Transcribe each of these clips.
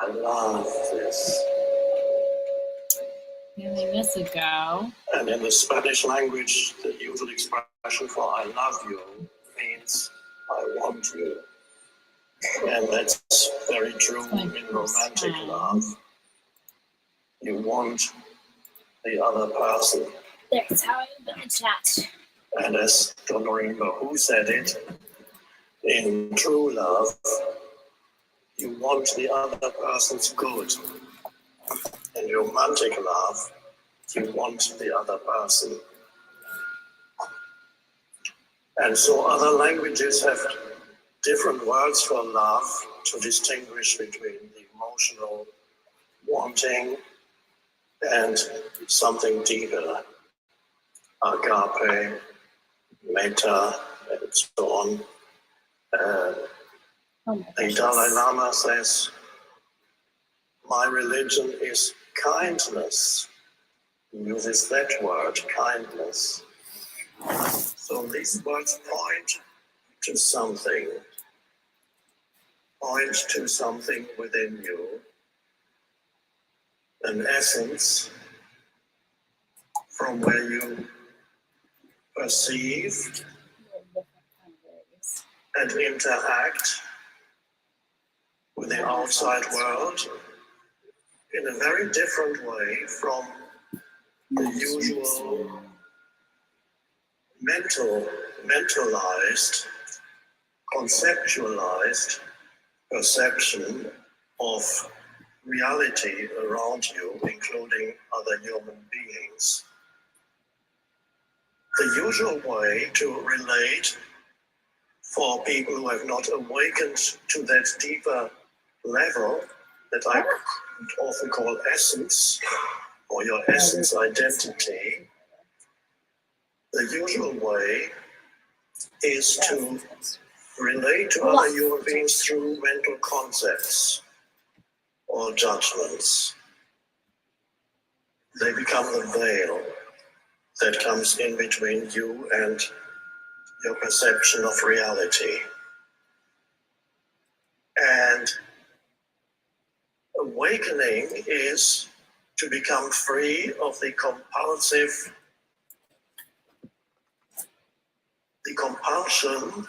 I love this. Nearly years ago. And in the Spanish language, the usual expression for I love you means I want you. And that's very true in romantic love. You want the other person. That's how I manage that. And as I don't remember who said it, in true love, you want the other person's good. In romantic love, you want the other person. And so other languages have different words for love to distinguish between the emotional wanting and something deeper. Agape, metta, and so on. The Dalai Lama says, my religion is kindness. He uses that word, kindness. So these words point to something within you, an essence from where you perceive and interact with the outside world in a very different way from the usual mentalized, conceptualized perception of reality around you, including other human beings. The usual way to relate for people who have not awakened to that deeper level that I often call essence, or your essence identity, the usual way is to relate to other human beings through mental concepts or judgments. They become the veil that comes in between you and your perception of reality. And awakening is to become free of the compulsion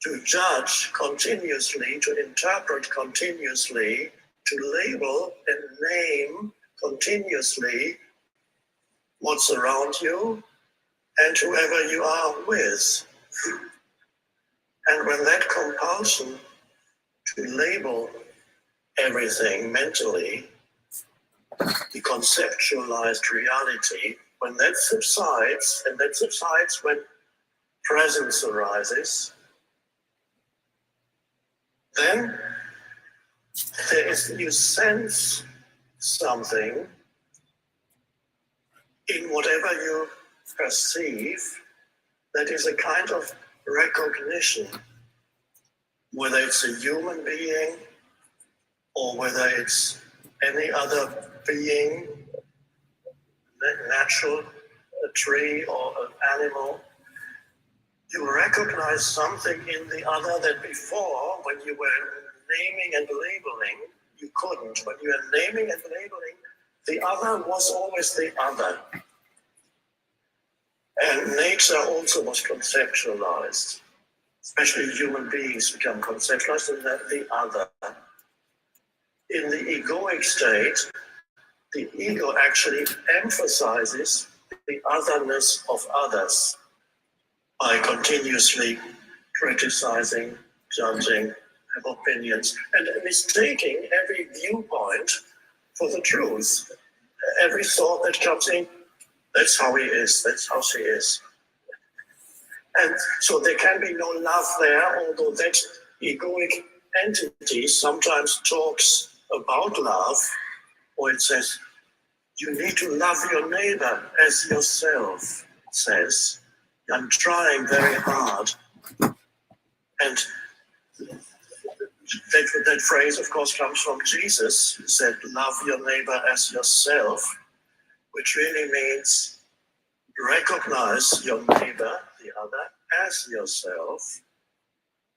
to judge continuously, to interpret continuously, to label and name continuously what's around you and whoever you are with. And when that compulsion to label everything mentally, the conceptualized reality, when that subsides, and that subsides when presence arises, then you sense something in whatever you perceive that is a kind of recognition, whether it's a human being or whether it's any other being, natural, a tree or an animal. You recognize something in the other that before, when you were naming and labeling, you couldn't. When you were naming and labeling, the other was always the other. And nature also was conceptualized. Especially human beings become conceptualized in that the other. In the egoic state, the ego actually emphasizes the otherness of others by continuously criticizing, judging, have opinions, and mistaking every viewpoint for the truth. Every thought that comes in, that's how he is, that's how she is. And so there can be no love there, although that egoic entity sometimes talks about love, or it says, you need to love your neighbor as yourself, it says. I'm trying very hard. And that phrase, of course, comes from Jesus, who said, love your neighbor as yourself, which really means recognize your neighbor, the other, as yourself.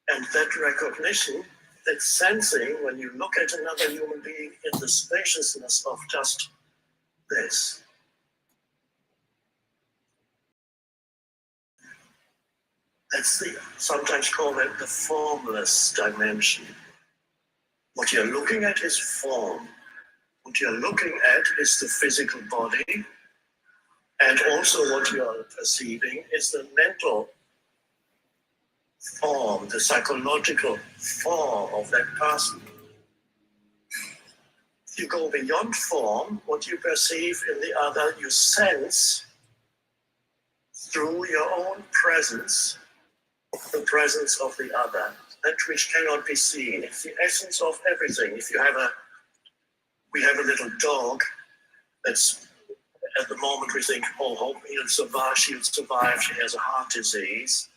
And that recognition that sensing when you look at another human being in the spaciousness of just this. That's sometimes called it the formless dimension. What you're looking at is form. What you're looking at is the physical body, and also what you're perceiving is the mental form, the psychological form of that person. If you go beyond form, what you perceive in the other, you sense through your own presence, the presence of the other, that which cannot be seen. It's the essence of everything. If you have we have a little dog that's, at the moment we think, oh, hope he'll survive, she'll survive, she has a heart disease.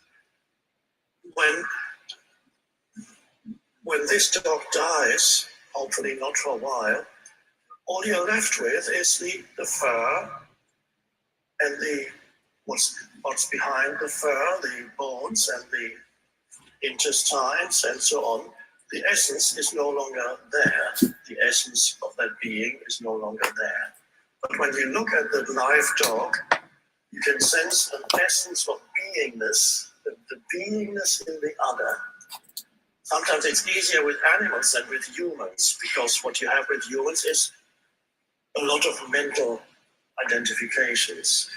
When this dog dies, hopefully not for a while, all you're left with is the fur and what's behind the fur, the bones and the intestines and so on. The essence is no longer there. The essence of that being is no longer there. But when you look at the live dog, you can sense an essence of beingness, the beingness in the other. Sometimes it's easier with animals than with humans, because what you have with humans is a lot of mental identifications.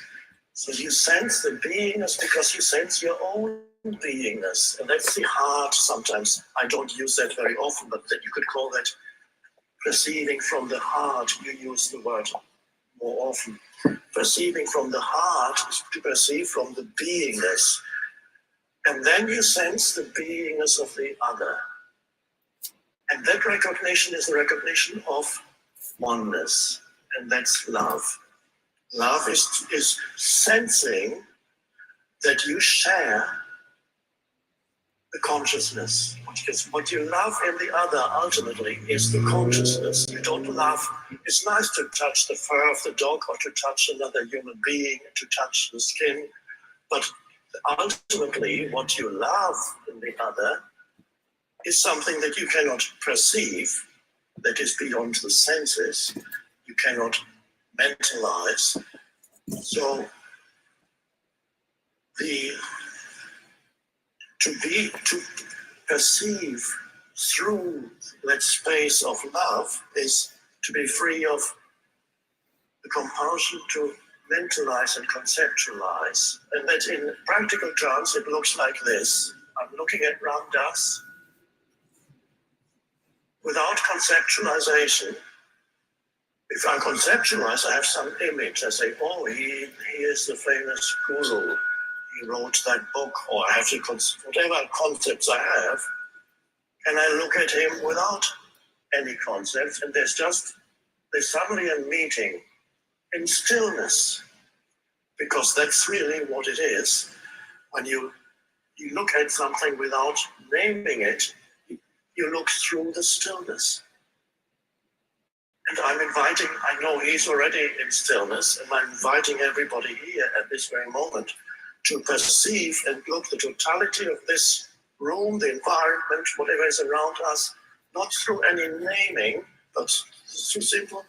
So you sense the beingness because you sense your own beingness. And that's the heart sometimes. I don't use that very often, but that you could call that perceiving from the heart. You use the word more often. Perceiving from the heart is to perceive from the beingness. And then you sense the beingness of the other. And that recognition is the recognition of oneness. And that's love. Love is sensing that you share the consciousness. What you love in the other ultimately is the consciousness. You don't love, it's nice to touch the fur of the dog or to touch another human being, to touch the skin, but ultimately what you love in the other is something that you cannot perceive, that is beyond the senses. You cannot mentalize. So to perceive through that space of love is to be free of the compulsion to mentalize and conceptualize. And that in practical terms, it looks like this. I'm looking at Ram Dass. Without conceptualization, if I conceptualize, I have some image. I say, oh, he is the famous guru. He wrote that book, or I have whatever concepts I have, and I look at him without any concepts, and there's suddenly a meeting in stillness, because that's really what it is. When you look at something without naming it, you look through the stillness. And I know he's already in stillness, and I'm inviting everybody here at this very moment to perceive and look the totality of this room, the environment, whatever is around us, not through any naming, but through simple,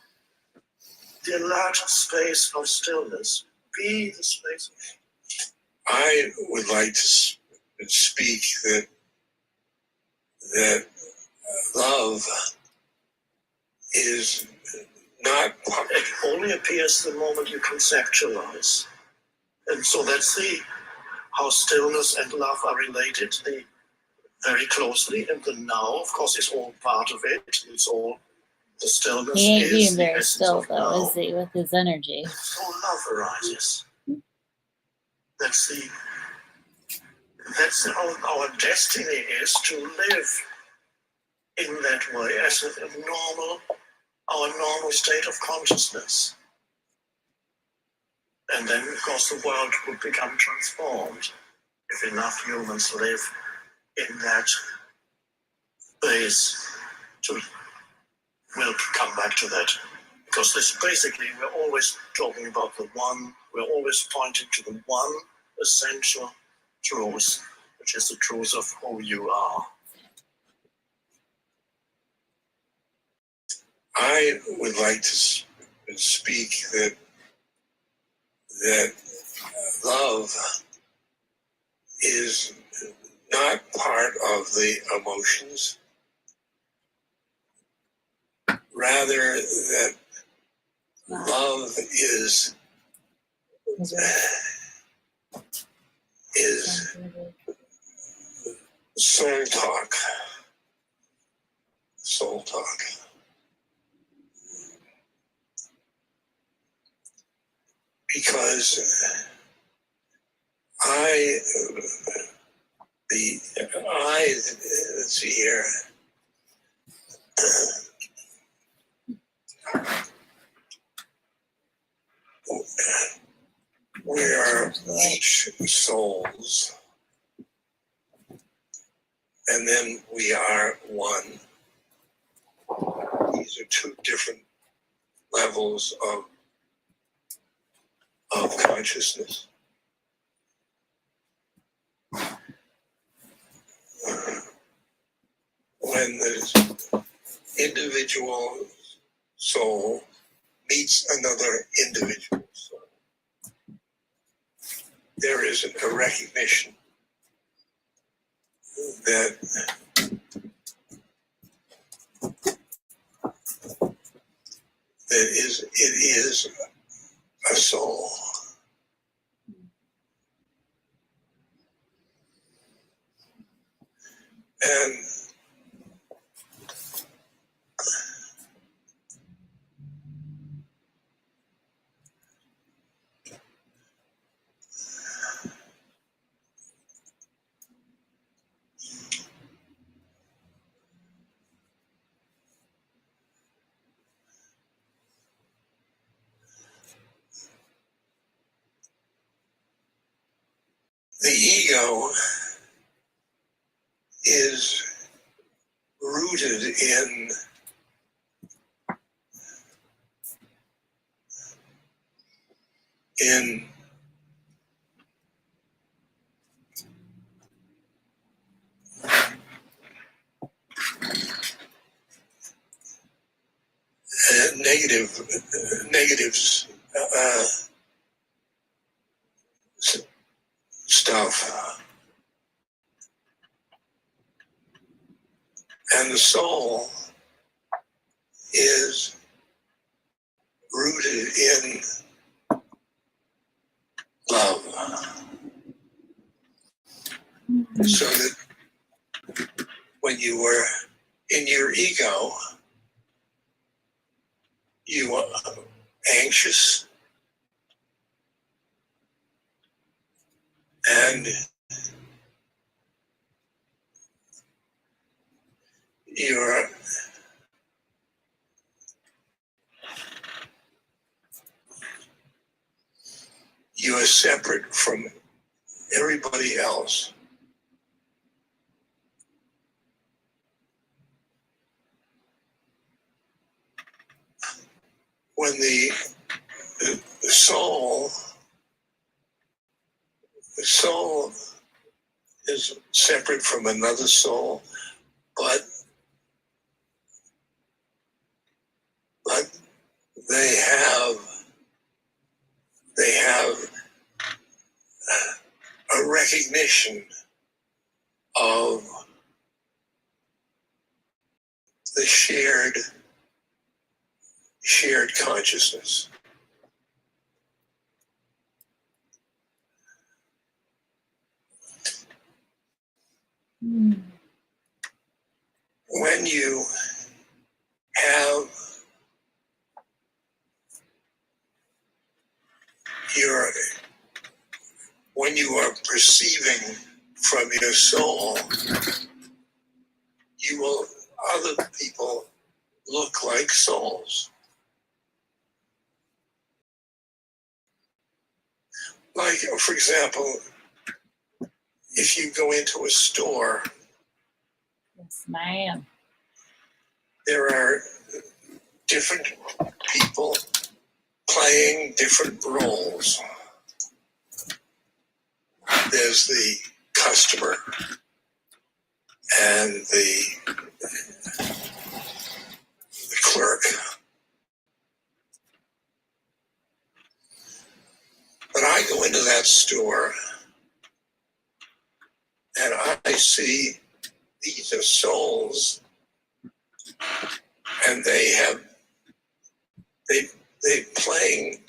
the enlarged space of stillness. Be the space of... I would like to speak that love is not... It only appears the moment you conceptualize. And so that's how stillness and love are related very closely. And the now, of course, is all part of it. It's all the stillness. He ain't is being the very essence still, of though, now. is he, with his energy? So love arises. That's our destiny is to live in that way as our normal state of consciousness. And then, of course, the world would become transformed if enough humans live in that space. We'll come back to that. Because this basically, we're always talking about the one, we're always pointing to the one essential truth, which is the truth of who you are. I would like to speak that love is not part of the emotions, rather that love is soul talk. Soul talk. Because let's see here. We are each souls, and then we are one. These are two different levels of consciousness. When the individual soul meets another individual soul, there is a recognition that it is a soul. And the ego is rooted in negatives stuff, and the soul is rooted in love. So that when you were in your ego, you were anxious and you are separate from everybody else. When the soul is separate from another soul, but they have a recognition of the shared consciousness. When you have when you are perceiving from your soul, other people look like souls. Like, for example, if you go into a store, Yes, ma'am. there are different people playing different roles. There's the customer and the clerk. into that store and I see these are souls, and they're playing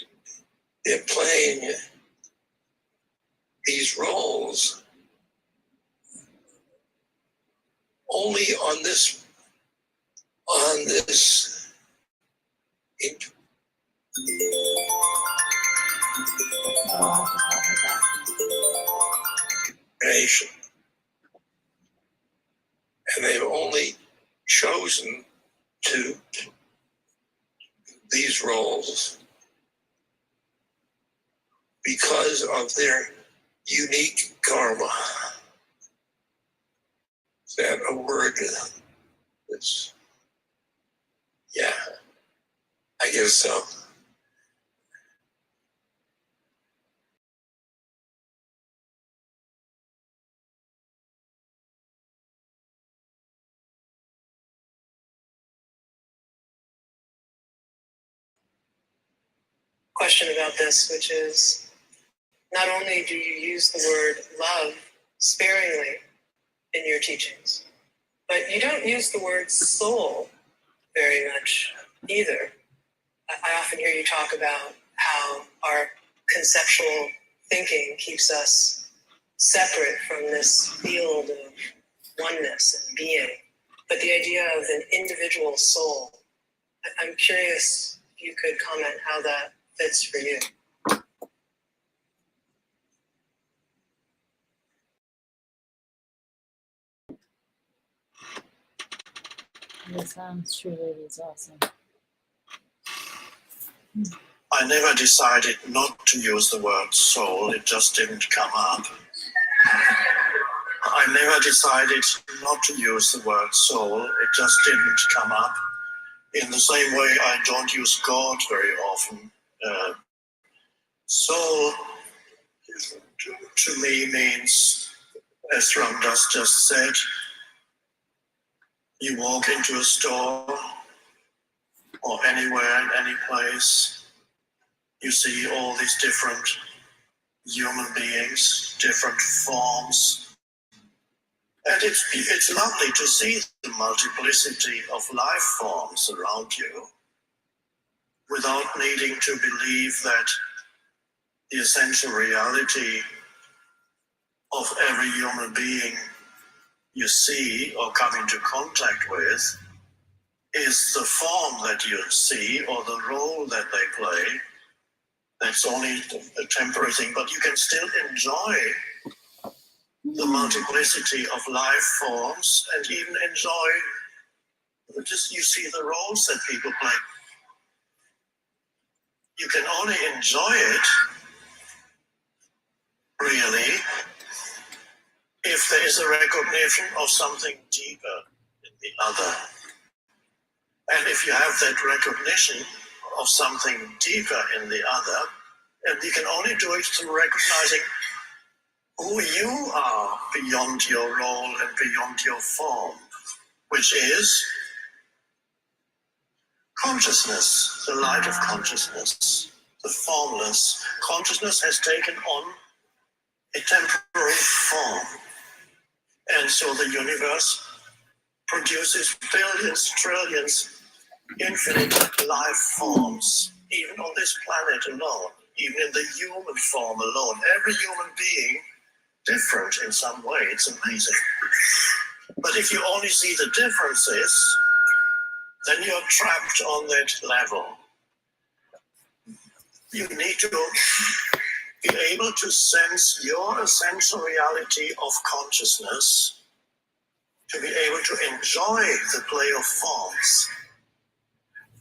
these roles only on this incarnation, and they've only chosen to these roles because of their unique karma. Is that a word that's, yeah, I guess so. Question about this, which is, not only do you use the word love sparingly in your teachings, but you don't use the word soul very much either. I often hear you talk about how our conceptual thinking keeps us separate from this field of oneness and being. But the idea of an individual soul, I'm curious if you could comment how that fits for you. This sounds truly is awesome. I never decided not to use the word soul, it just didn't come up. I never decided not to use the word soul, it just didn't come up. In the same way, I don't use God very often. Soul to me means, as Ramdas just said, you walk into a store or anywhere in any place, you see all these different human beings, different forms. And it's lovely to see the multiplicity of life forms around you without needing to believe that the essential reality of every human being you see or come into contact with is the form that you see or the role that they play. That's only a temporary thing, but you can still enjoy the multiplicity of life forms and even enjoy just you see the roles that people play. You can only enjoy it really if there is a recognition of something deeper in the other. And if you have that recognition of something deeper in the other, and you can only do it through recognizing who you are beyond your role and beyond your form, which is consciousness, the light of consciousness, the formless. Consciousness has taken on a temporary form. And so the universe produces billions, trillions, infinite life forms, even on this planet alone, even in the human form alone. Every human being different in some way. It's amazing. But if you only see the differences, then you're trapped on that level. You need to be able to sense your essential reality of consciousness, to be able to enjoy the play of forms.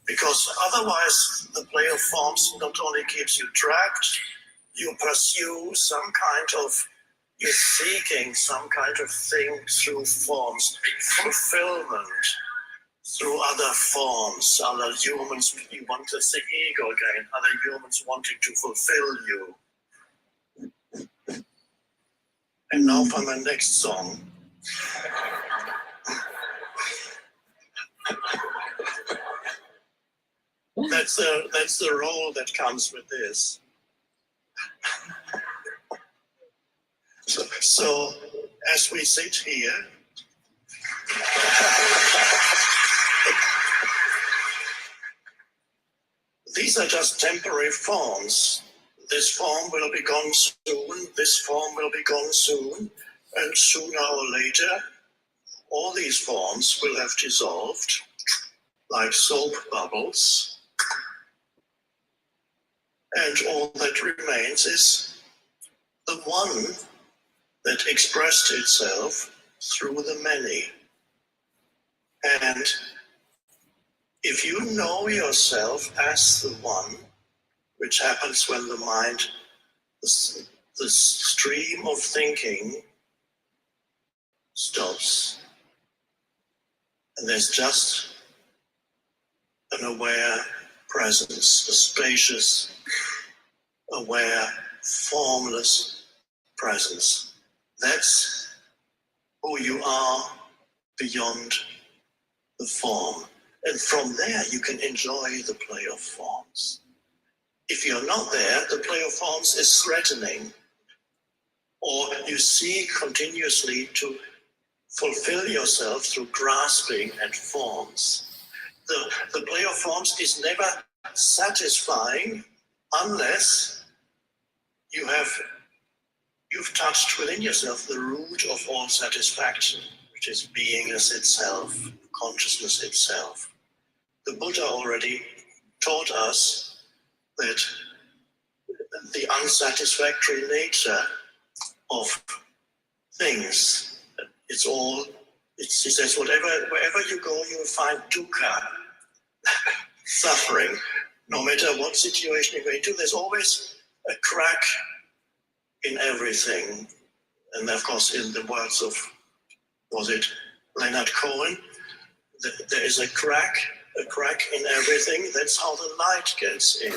Because otherwise, the play of forms not only keeps you trapped, you pursue some kind of, you're seeking some kind of thing through forms, fulfillment through other forms, other humans. You want to see ego again, other humans wanting to fulfill you. And now for my next song. That's the role that comes with this. So as we sit here, these are just temporary forms. This form will be gone soon, this form will be gone soon, and sooner or later, all these forms will have dissolved like soap bubbles, and all that remains is the one that expressed itself through the many. And if you know yourself as the one, which happens when the mind, the stream of thinking stops, and there's just an aware presence, a spacious, aware, formless presence. That's who you are beyond the form. And from there, you can enjoy the play of forms. If you're not there, the play of forms is threatening, or you seek continuously to fulfill yourself through grasping at forms. The play of forms is never satisfying unless you've touched within yourself the root of all satisfaction, which is beingness itself, consciousness itself. The Buddha already taught us that the unsatisfactory nature of things, he says, wherever you go, you will find dukkha, suffering. No matter what situation you go into, there's always a crack in everything. And of course, in the words of, was it Leonard Cohen, there is a crack in everything. That's how the light gets in.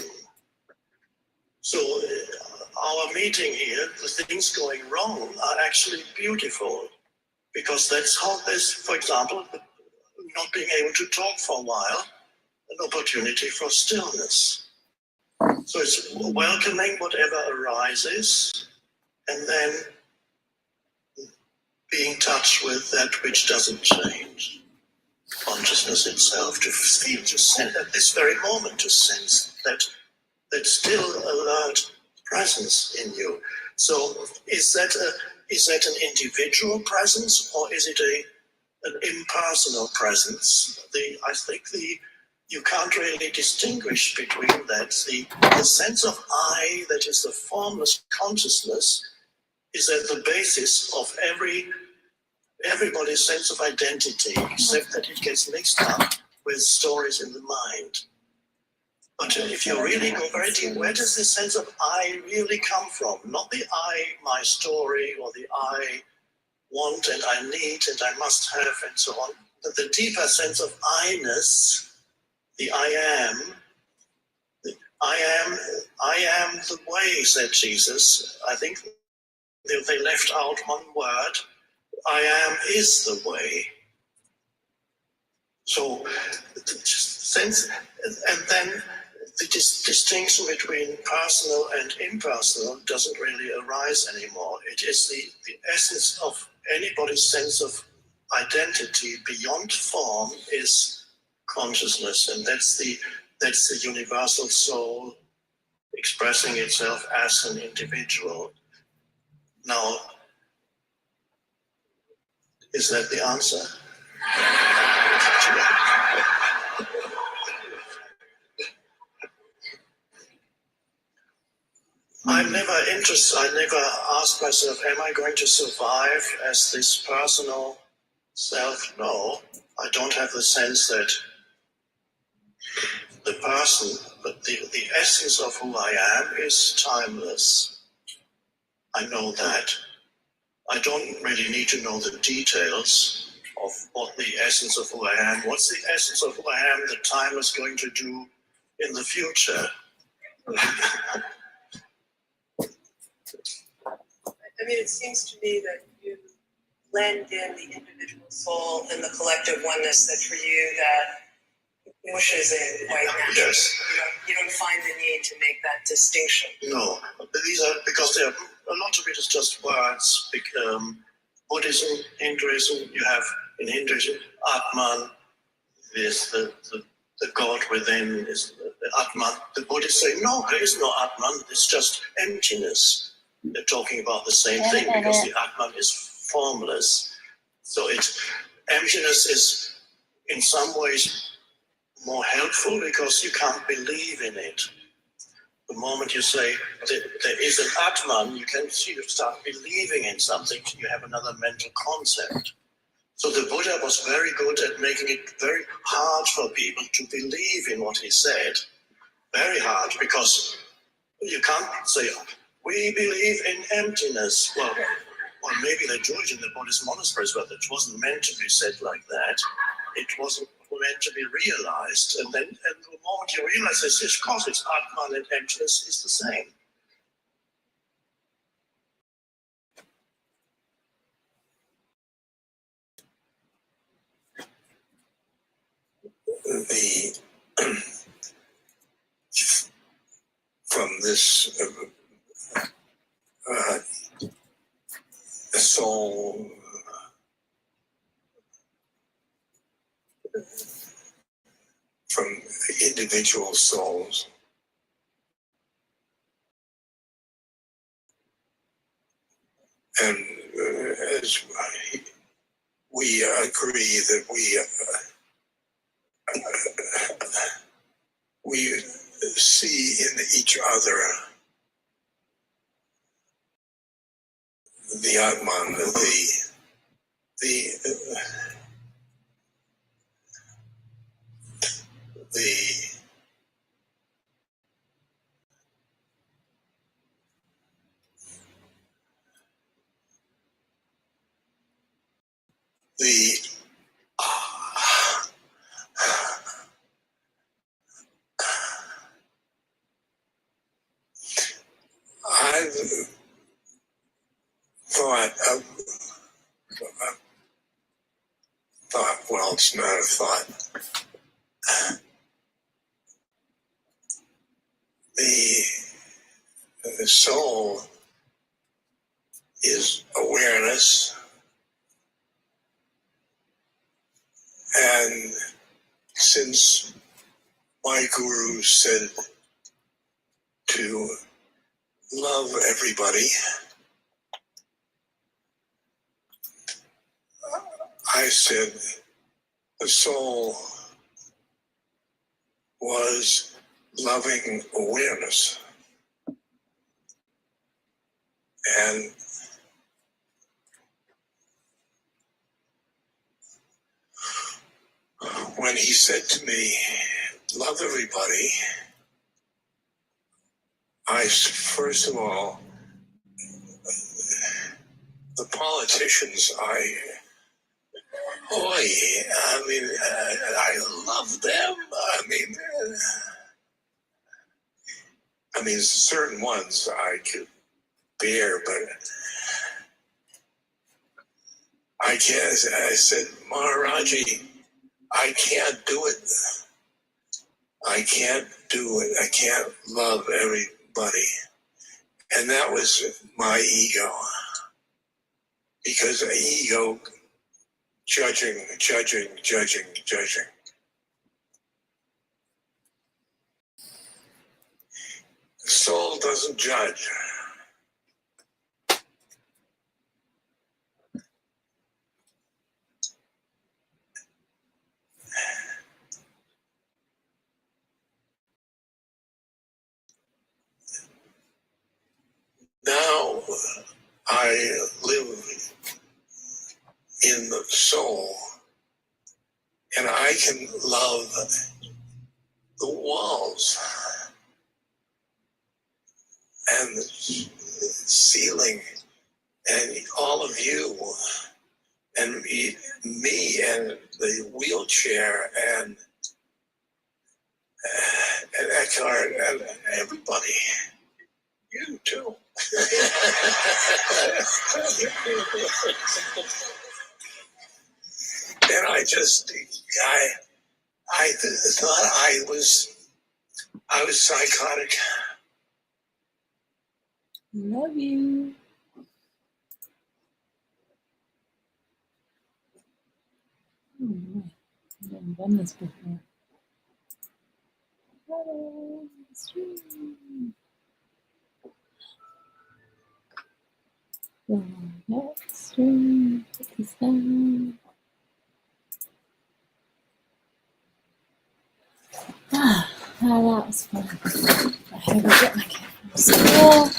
So our meeting here, the things going wrong are actually beautiful, because that's how there's, for example, not being able to talk for a while, an opportunity for stillness. So it's welcoming whatever arises, and then being touched with that which doesn't change. Consciousness itself, to feel, to sense at this very moment, to sense that still alert presence in you. So is that an individual presence, or is it an impersonal presence? I think you can't really distinguish between that. The sense of I, that is the formless consciousness, is at the basis of everybody's sense of identity, except that it gets mixed up with stories in the mind. But if you really go very deep, where does this sense of I really come from? Not the I, my story, or the I want and I need and I must have and so on, but the deeper sense of I-ness, the I am. I am the way, said Jesus. I think they left out one word. I am is the way. So sense, and then the distinction between personal and impersonal doesn't really arise anymore. It is the essence of anybody's sense of identity beyond form is consciousness, and that's the universal soul expressing itself as an individual. Now, is that the answer? I never asked myself, am I going to survive as this personal self? No, I don't have the sense that the person, but the essence of who I am is timeless. I know that. I don't really need to know the details of what the essence of who I am. What's the essence of who I am that time is going to do in the future? I mean, it seems to me that you blend in the individual soul and the collective oneness that for you that pushes in quite naturally. Yes. You don't find the need to make that distinction. No, these are because they're a lot of it is just words. Buddhism, Hinduism, you have in Hinduism, Atman is the God within, is the Atman. The Buddhists say, no, there is no Atman, it's just emptiness. They're talking about the same thing because the Atman is formless. So emptiness is in some ways more helpful because you can't believe in it. The moment you say there is an Atman, you start believing in something, you have another mental concept. So the Buddha was very good at making it very hard for people to believe in what he said. Very hard, because you can't say, we believe in emptiness. Well, maybe they do it in the Buddhist monasteries, but it wasn't meant to be said like that. It wasn't meant to be realized. And the moment you realize this, of course, it's Atman and emptiness is the same. From this soul, from individual souls, and as we agree that we see in each other the Atman, I've thought, well, it's not a thought. The soul is awareness, and since my guru said to love everybody, I said the soul was loving awareness. And when he said to me, love everybody, first of all, the politicians, I love them. I mean, certain ones I could bear, but I can't. I said, Maharaji, I can't do it. I can't do it. I can't love everybody. And that was my ego. Because ego, judging. The soul doesn't judge. Now I live in the soul, and I can love the walls and the ceiling and all of you and me and the wheelchair and Eckhart and everybody. You too. And I thought I was psychotic. Love you. Oh my, I've never done this before. Hello, stream. The next stream. Put this down. Ah, that was fun. I had to go get my kid from school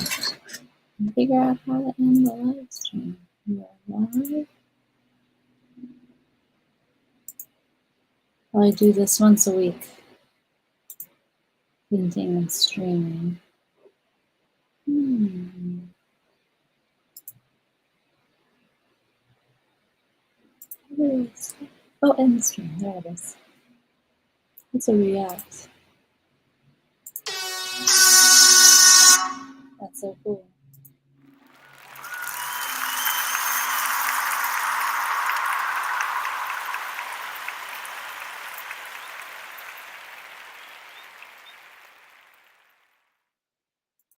and figure out how to end the live stream. We're live. I do this once a week. Painting and streaming. What is it? Oh, end stream. There it is. It's a react. That's so cool.